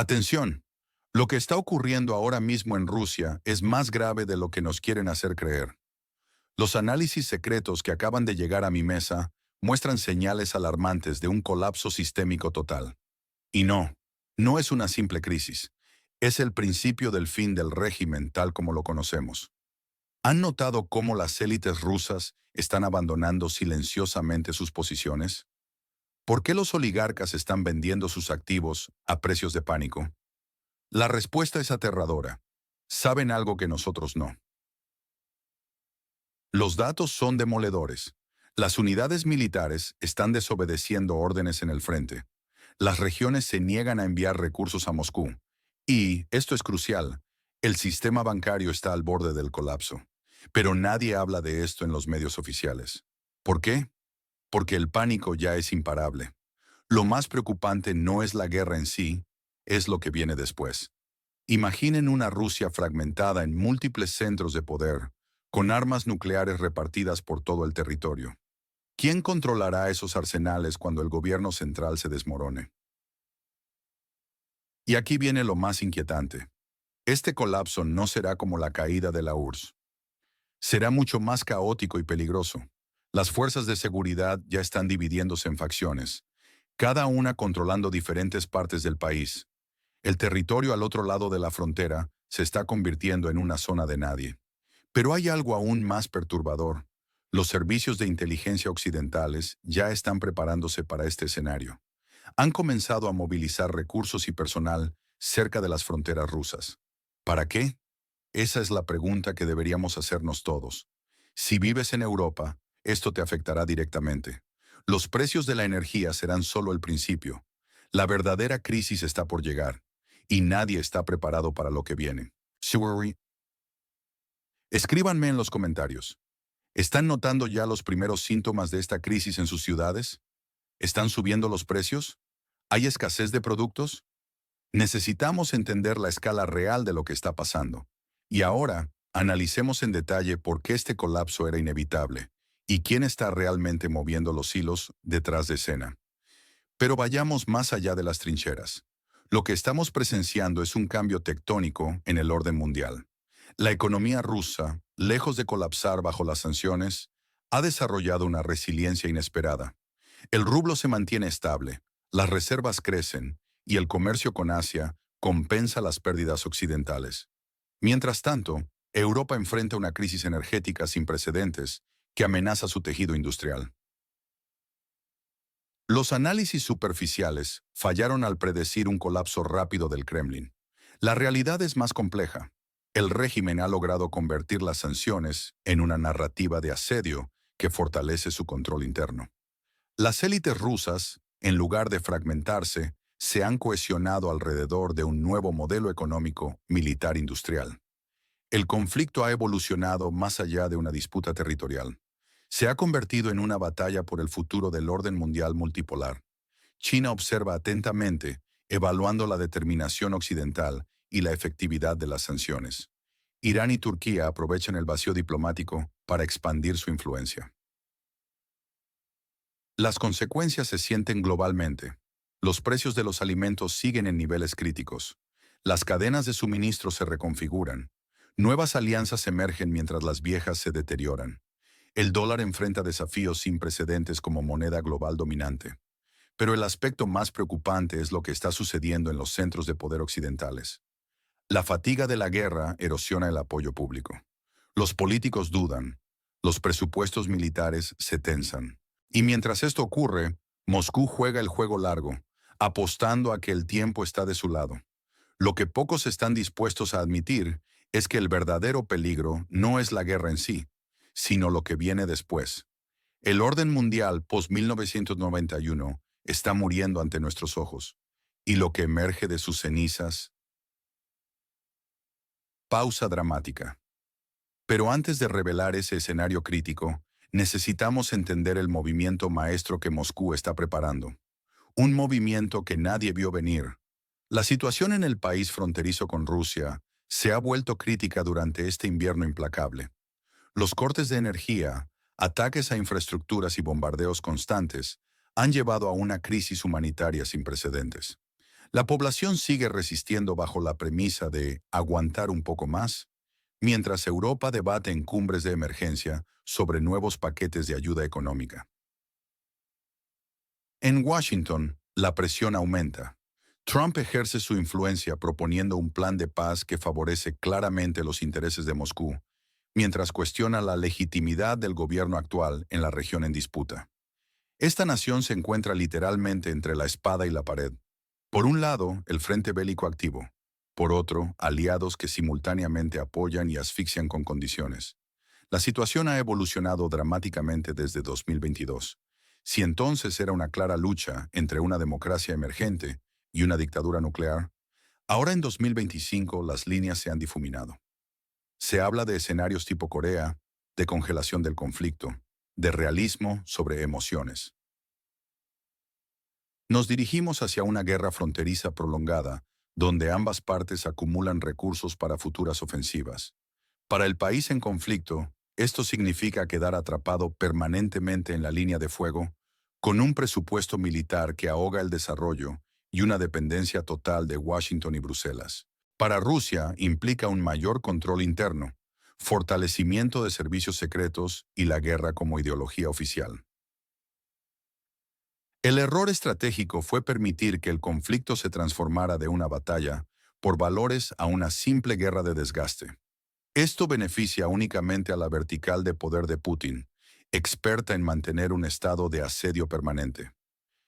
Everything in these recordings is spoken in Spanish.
Atención, lo que está ocurriendo ahora mismo en Rusia es más grave de lo que nos quieren hacer creer. Los análisis secretos que acaban de llegar a mi mesa muestran señales alarmantes de un colapso sistémico total. Y no, no es una simple crisis. Es el principio del fin del régimen tal como lo conocemos. ¿Han notado cómo las élites rusas están abandonando silenciosamente sus posiciones? ¿Por qué los oligarcas están vendiendo sus activos a precios de pánico? La respuesta es aterradora. Saben algo que nosotros no. Los datos son demoledores. Las unidades militares están desobedeciendo órdenes en el frente. Las regiones se niegan a enviar recursos a Moscú. Y, esto es crucial, el sistema bancario está al borde del colapso. Pero nadie habla de esto en los medios oficiales. ¿Por qué? Porque el pánico ya es imparable. Lo más preocupante no es la guerra en sí, es lo que viene después. Imaginen una Rusia fragmentada en múltiples centros de poder, con armas nucleares repartidas por todo el territorio. ¿Quién controlará esos arsenales cuando el gobierno central se desmorone? Y aquí viene lo más inquietante. Este colapso no será como la caída de la URSS. Será mucho más caótico y peligroso. Las fuerzas de seguridad ya están dividiéndose en facciones, cada una controlando diferentes partes del país. El territorio al otro lado de la frontera se está convirtiendo en una zona de nadie. Pero hay algo aún más perturbador. Los servicios de inteligencia occidentales ya están preparándose para este escenario. Han comenzado a movilizar recursos y personal cerca de las fronteras rusas. ¿Para qué? Esa es la pregunta que deberíamos hacernos todos. Si vives en Europa, esto te afectará directamente. Los precios de la energía serán solo el principio. La verdadera crisis está por llegar, y nadie está preparado para lo que viene. Suri, escríbanme en los comentarios. ¿Están notando ya los primeros síntomas de esta crisis en sus ciudades? ¿Están subiendo los precios? ¿Hay escasez de productos? Necesitamos entender la escala real de lo que está pasando. Y ahora, analicemos en detalle por qué este colapso era inevitable y quién está realmente moviendo los hilos detrás de escena. Pero vayamos más allá de las trincheras. Lo que estamos presenciando es un cambio tectónico en el orden mundial. La economía rusa, lejos de colapsar bajo las sanciones, ha desarrollado una resiliencia inesperada. El rublo se mantiene estable, las reservas crecen y el comercio con Asia compensa las pérdidas occidentales. Mientras tanto, Europa enfrenta una crisis energética sin precedentes que amenaza su tejido industrial. Los análisis superficiales fallaron al predecir un colapso rápido del Kremlin. La realidad es más compleja. El régimen ha logrado convertir las sanciones en una narrativa de asedio que fortalece su control interno. Las élites rusas, en lugar de fragmentarse, se han cohesionado alrededor de un nuevo modelo económico militar industrial. El conflicto ha evolucionado más allá de una disputa territorial. Se ha convertido en una batalla por el futuro del orden mundial multipolar. China observa atentamente, evaluando la determinación occidental y la efectividad de las sanciones. Irán y Turquía aprovechan el vacío diplomático para expandir su influencia. Las consecuencias se sienten globalmente. Los precios de los alimentos siguen en niveles críticos. Las cadenas de suministro se reconfiguran. Nuevas alianzas emergen mientras las viejas se deterioran. El dólar enfrenta desafíos sin precedentes como moneda global dominante. Pero el aspecto más preocupante es lo que está sucediendo en los centros de poder occidentales. La fatiga de la guerra erosiona el apoyo público. Los políticos dudan. Los presupuestos militares se tensan. Y mientras esto ocurre, Moscú juega el juego largo, apostando a que el tiempo está de su lado. Lo que pocos están dispuestos a admitir es que el verdadero peligro no es la guerra en sí, sino lo que viene después. El orden mundial post-1991 está muriendo ante nuestros ojos, y lo que emerge de sus cenizas. Pausa dramática. Pero antes de revelar ese escenario crítico, necesitamos entender el movimiento maestro que Moscú está preparando. Un movimiento que nadie vio venir. La situación en el país fronterizo con Rusia se ha vuelto crítica durante este invierno implacable. Los cortes de energía, ataques a infraestructuras y bombardeos constantes han llevado a una crisis humanitaria sin precedentes. La población sigue resistiendo bajo la premisa de aguantar un poco más, mientras Europa debate en cumbres de emergencia sobre nuevos paquetes de ayuda económica. En Washington, la presión aumenta. Trump ejerce su influencia proponiendo un plan de paz que favorece claramente los intereses de Moscú, mientras cuestiona la legitimidad del gobierno actual en la región en disputa. Esta nación se encuentra literalmente entre la espada y la pared. Por un lado, el frente bélico activo. Por otro, aliados que simultáneamente apoyan y asfixian con condiciones. La situación ha evolucionado dramáticamente desde 2022. Si entonces era una clara lucha entre una democracia emergente y una dictadura nuclear, ahora en 2025 las líneas se han difuminado. Se habla de escenarios tipo Corea, de congelación del conflicto, de realismo sobre emociones. Nos dirigimos hacia una guerra fronteriza prolongada, donde ambas partes acumulan recursos para futuras ofensivas. Para el país en conflicto, esto significa quedar atrapado permanentemente en la línea de fuego, con un presupuesto militar que ahoga el desarrollo y una dependencia total de Washington y Bruselas. Para Rusia implica un mayor control interno, fortalecimiento de servicios secretos y la guerra como ideología oficial. El error estratégico fue permitir que el conflicto se transformara de una batalla por valores a una simple guerra de desgaste. Esto beneficia únicamente a la vertical de poder de Putin, experta en mantener un estado de asedio permanente.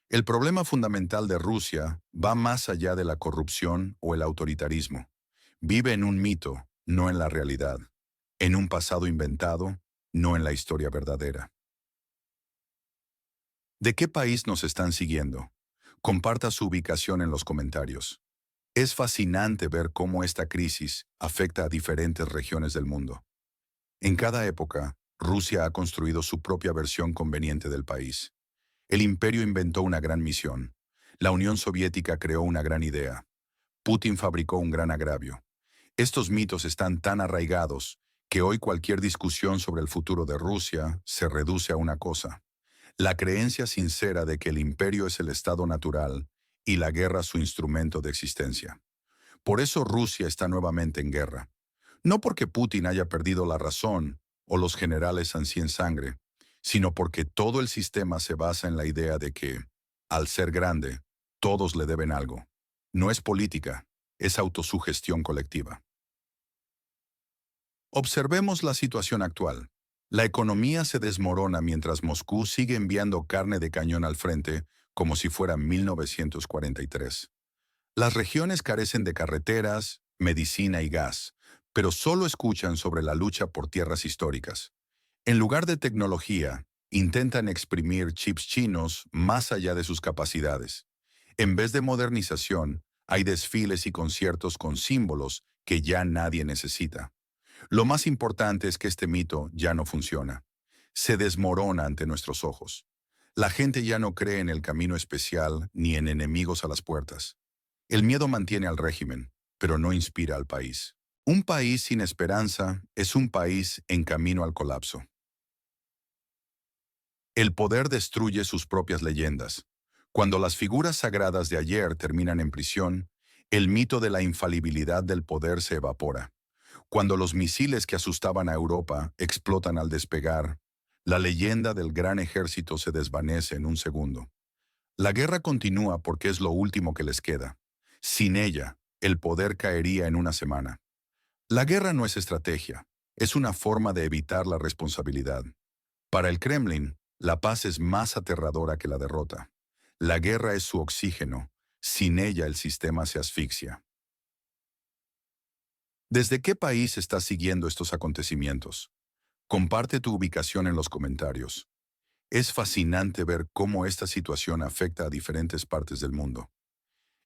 El problema fundamental de Rusia va más allá de la corrupción o el autoritarismo. Vive en un mito, no en la realidad. En un pasado inventado, no en la historia verdadera. ¿De qué país nos están siguiendo? Comparta su ubicación en los comentarios. Es fascinante ver cómo esta crisis afecta a diferentes regiones del mundo. En cada época, Rusia ha construido su propia versión conveniente del país. El imperio inventó una gran misión. La Unión Soviética creó una gran idea. Putin fabricó un gran agravio. Estos mitos están tan arraigados que hoy cualquier discusión sobre el futuro de Rusia se reduce a una cosa: la creencia sincera de que el imperio es el estado natural y la guerra su instrumento de existencia. Por eso Rusia está nuevamente en guerra. No porque Putin haya perdido la razón o los generales ansíen sangre, sino porque todo el sistema se basa en la idea de que, al ser grande, todos le deben algo. No es política, es autosugestión colectiva. Observemos la situación actual. La economía se desmorona mientras Moscú sigue enviando carne de cañón al frente como si fuera 1943. Las regiones carecen de carreteras, medicina y gas, pero solo escuchan sobre la lucha por tierras históricas. En lugar de tecnología, intentan exprimir chips chinos más allá de sus capacidades. En vez de modernización, hay desfiles y conciertos con símbolos que ya nadie necesita. Lo más importante es que este mito ya no funciona. Se desmorona ante nuestros ojos. La gente ya no cree en el camino especial ni en enemigos a las puertas. El miedo mantiene al régimen, pero no inspira al país. Un país sin esperanza es un país en camino al colapso. El poder destruye sus propias leyendas. Cuando las figuras sagradas de ayer terminan en prisión, el mito de la infalibilidad del poder se evapora. Cuando los misiles que asustaban a Europa explotan al despegar, la leyenda del gran ejército se desvanece en un segundo. La guerra continúa porque es lo último que les queda. Sin ella, el poder caería en una semana. La guerra no es estrategia, es una forma de evitar la responsabilidad. Para el Kremlin, la paz es más aterradora que la derrota. La guerra es su oxígeno, sin ella el sistema se asfixia. ¿Desde qué país estás siguiendo estos acontecimientos? Comparte tu ubicación en los comentarios. Es fascinante ver cómo esta situación afecta a diferentes partes del mundo.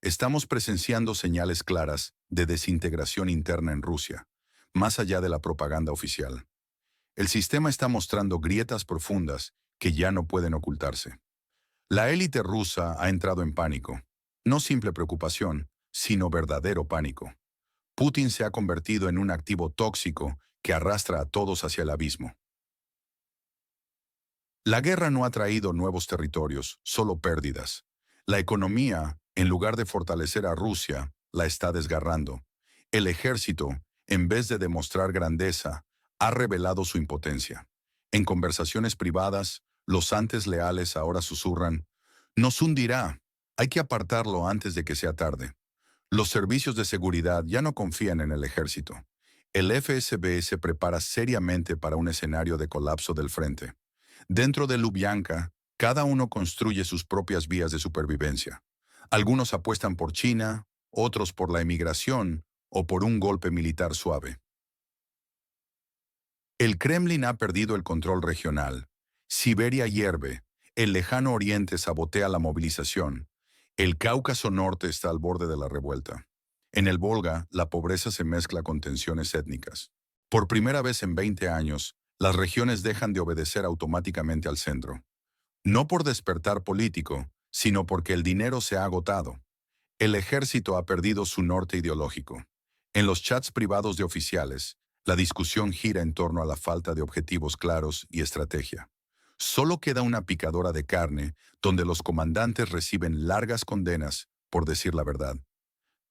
Estamos presenciando señales claras de desintegración interna en Rusia, más allá de la propaganda oficial. El sistema está mostrando grietas profundas que ya no pueden ocultarse. La élite rusa ha entrado en pánico. No simple preocupación, sino verdadero pánico. Putin se ha convertido en un activo tóxico que arrastra a todos hacia el abismo. La guerra no ha traído nuevos territorios, solo pérdidas. La economía En lugar de fortalecer a Rusia, la está desgarrando. El ejército, en vez de demostrar grandeza, ha revelado su impotencia. En conversaciones privadas, los antes leales ahora susurran, nos hundirá, hay que apartarlo antes de que sea tarde. Los servicios de seguridad ya no confían en el ejército. El FSB se prepara seriamente para un escenario de colapso del frente. Dentro de Lubyanka, cada uno construye sus propias vías de supervivencia. Algunos apuestan por China, otros por la emigración o por un golpe militar suave. El Kremlin ha perdido el control regional. Siberia hierve, el lejano oriente sabotea la movilización. El Cáucaso Norte está al borde de la revuelta. En el Volga, la pobreza se mezcla con tensiones étnicas. Por primera vez en 20 años, las regiones dejan de obedecer automáticamente al centro. No por despertar político, sino porque el dinero se ha agotado. El ejército ha perdido su norte ideológico. En los chats privados de oficiales, la discusión gira en torno a la falta de objetivos claros y estrategia. Solo queda una picadora de carne donde los comandantes reciben largas condenas por decir la verdad.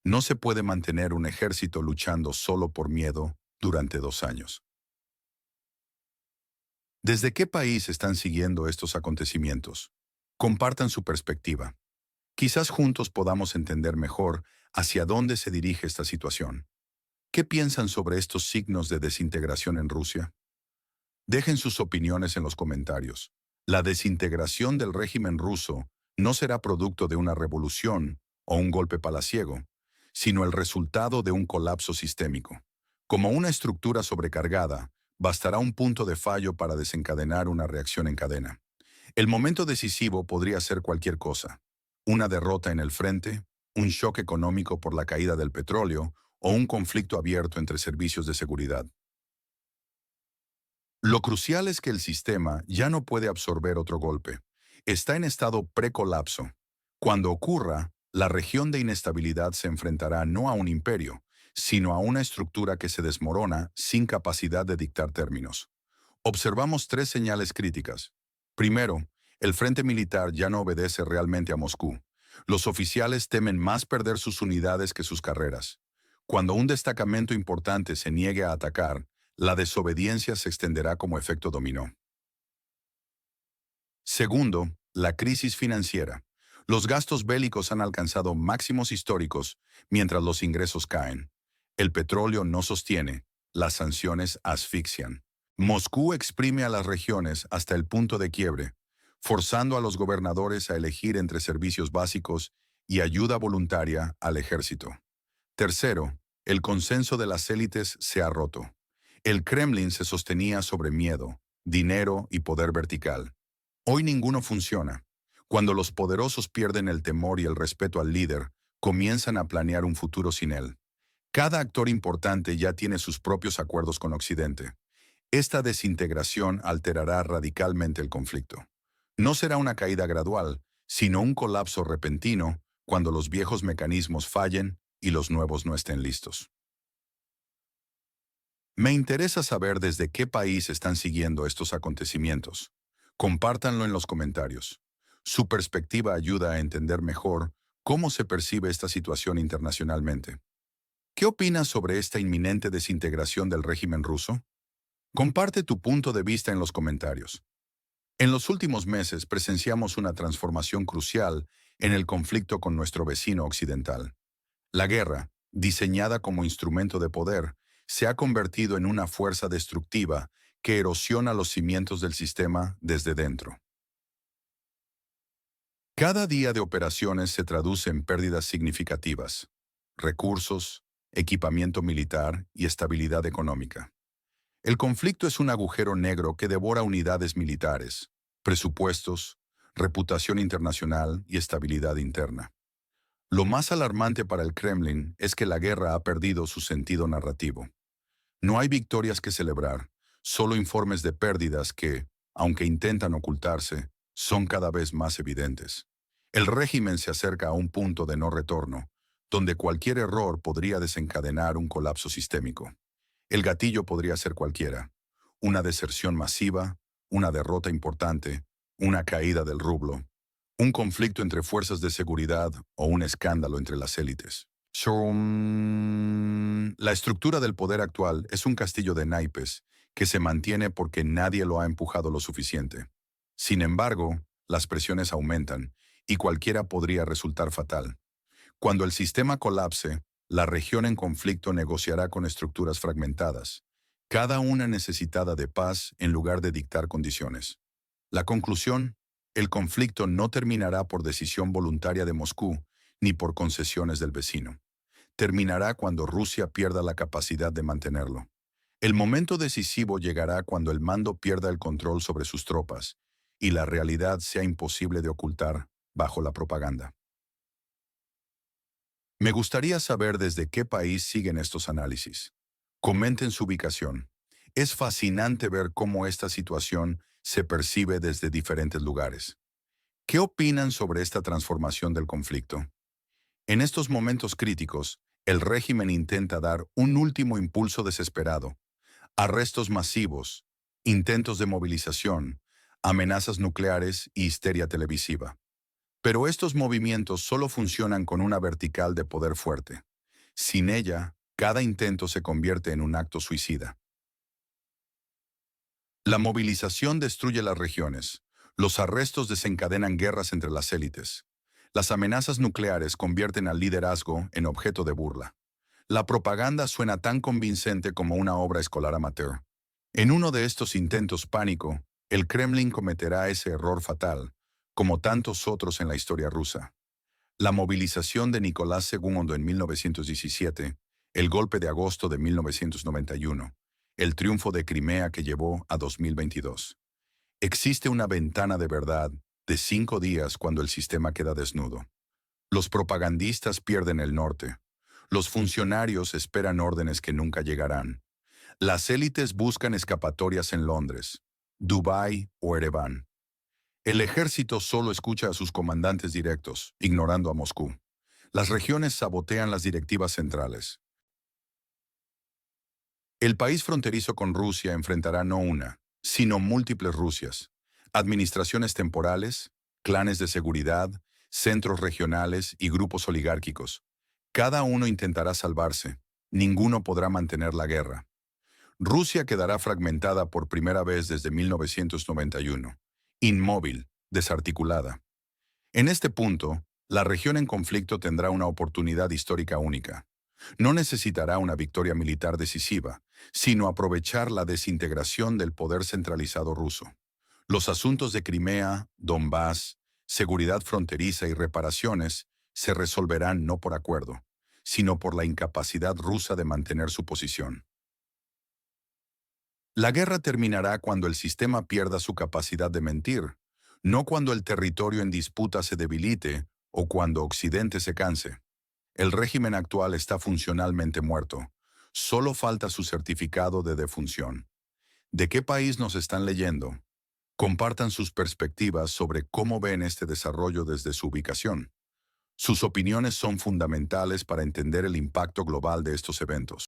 No se puede mantener un ejército luchando solo por miedo durante 2 años. ¿Desde qué país están siguiendo estos acontecimientos? Compartan su perspectiva. Quizás juntos podamos entender mejor hacia dónde se dirige esta situación. ¿Qué piensan sobre estos signos de desintegración en Rusia? Dejen sus opiniones en los comentarios. La desintegración del régimen ruso no será producto de una revolución o un golpe palaciego, sino el resultado de un colapso sistémico. Como una estructura sobrecargada, bastará un punto de fallo para desencadenar una reacción en cadena. El momento decisivo podría ser cualquier cosa: una derrota en el frente, un shock económico por la caída del petróleo o un conflicto abierto entre servicios de seguridad. Lo crucial es que el sistema ya no puede absorber otro golpe. Está en estado precolapso. Cuando ocurra, la región de inestabilidad se enfrentará no a un imperio, sino a una estructura que se desmorona sin capacidad de dictar términos. Observamos 3 señales críticas. Primero, el frente militar ya no obedece realmente a Moscú. Los oficiales temen más perder sus unidades que sus carreras. Cuando un destacamento importante se niegue a atacar, la desobediencia se extenderá como efecto dominó. Segundo, la crisis financiera. Los gastos bélicos han alcanzado máximos históricos mientras los ingresos caen. El petróleo no sostiene, las sanciones asfixian. Moscú exprime a las regiones hasta el punto de quiebre, forzando a los gobernadores a elegir entre servicios básicos y ayuda voluntaria al ejército. Tercero, el consenso de las élites se ha roto. El Kremlin se sostenía sobre miedo, dinero y poder vertical. Hoy ninguno funciona. Cuando los poderosos pierden el temor y el respeto al líder, comienzan a planear un futuro sin él. Cada actor importante ya tiene sus propios acuerdos con Occidente. Esta desintegración alterará radicalmente el conflicto. No será una caída gradual, sino un colapso repentino cuando los viejos mecanismos fallen y los nuevos no estén listos. Me interesa saber desde qué país están siguiendo estos acontecimientos. Compártanlo en los comentarios. Su perspectiva ayuda a entender mejor cómo se percibe esta situación internacionalmente. ¿Qué opinas sobre esta inminente desintegración del régimen ruso? Comparte tu punto de vista en los comentarios. En los últimos meses presenciamos una transformación crucial en el conflicto con nuestro vecino occidental. La guerra, diseñada como instrumento de poder, se ha convertido en una fuerza destructiva que erosiona los cimientos del sistema desde dentro. Cada día de operaciones se traduce en pérdidas significativas: recursos, equipamiento militar y estabilidad económica. El conflicto es un agujero negro que devora unidades militares, presupuestos, reputación internacional y estabilidad interna. Lo más alarmante para el Kremlin es que la guerra ha perdido su sentido narrativo. No hay victorias que celebrar, solo informes de pérdidas que, aunque intentan ocultarse, son cada vez más evidentes. El régimen se acerca a un punto de no retorno, donde cualquier error podría desencadenar un colapso sistémico. El gatillo podría ser cualquiera: una deserción masiva, una derrota importante, una caída del rublo, Un conflicto entre fuerzas de seguridad o un escándalo entre las élites. La estructura del poder actual es un castillo de naipes que se mantiene porque nadie lo ha empujado lo suficiente. Sin embargo, las presiones aumentan y cualquiera podría resultar fatal. Cuando el sistema colapse, la región en conflicto negociará con estructuras fragmentadas, cada una necesitada de paz en lugar de dictar condiciones. La conclusión, el conflicto no terminará por decisión voluntaria de Moscú ni por concesiones del vecino. Terminará cuando Rusia pierda la capacidad de mantenerlo. El momento decisivo llegará cuando el mando pierda el control sobre sus tropas y la realidad sea imposible de ocultar bajo la propaganda. Me gustaría saber desde qué país siguen estos análisis. Comenten su ubicación. Es fascinante ver cómo esta situación se percibe desde diferentes lugares. ¿Qué opinan sobre esta transformación del conflicto? En estos momentos críticos, el régimen intenta dar un último impulso desesperado. Arrestos masivos, intentos de movilización, amenazas nucleares y histeria televisiva. Pero estos movimientos solo funcionan con una vertical de poder fuerte. Sin ella, cada intento se convierte en un acto suicida. La movilización destruye las regiones. Los arrestos desencadenan guerras entre las élites. Las amenazas nucleares convierten al liderazgo en objeto de burla. La propaganda suena tan convincente como una obra escolar amateur. En uno de estos intentos pánico, el Kremlin cometerá ese error fatal, como tantos otros en la historia rusa. La movilización de Nicolás II en 1917, el golpe de agosto de 1991, el triunfo de Crimea que llevó a 2022. Existe una ventana de verdad de 5 días cuando el sistema queda desnudo. Los propagandistas pierden el norte. Los funcionarios esperan órdenes que nunca llegarán. Las élites buscan escapatorias en Londres, Dubái o Ereván. El ejército solo escucha a sus comandantes directos, ignorando a Moscú. Las regiones sabotean las directivas centrales. El país fronterizo con Rusia enfrentará no una, sino múltiples Rusias, administraciones temporales, clanes de seguridad, centros regionales y grupos oligárquicos. Cada uno intentará salvarse. Ninguno podrá mantener la guerra. Rusia quedará fragmentada por primera vez desde 1991, inmóvil, desarticulada. En este punto, la región en conflicto tendrá una oportunidad histórica única. No necesitará una victoria militar decisiva, sino aprovechar la desintegración del poder centralizado ruso. Los asuntos de Crimea, Donbass, seguridad fronteriza y reparaciones se resolverán no por acuerdo, sino por la incapacidad rusa de mantener su posición. La guerra terminará cuando el sistema pierda su capacidad de mentir, no cuando el territorio en disputa se debilite o cuando Occidente se canse. El régimen actual está funcionalmente muerto. Solo falta su certificado de defunción. ¿De qué país nos están leyendo? Compartan sus perspectivas sobre cómo ven este desarrollo desde su ubicación. Sus opiniones son fundamentales para entender el impacto global de estos eventos.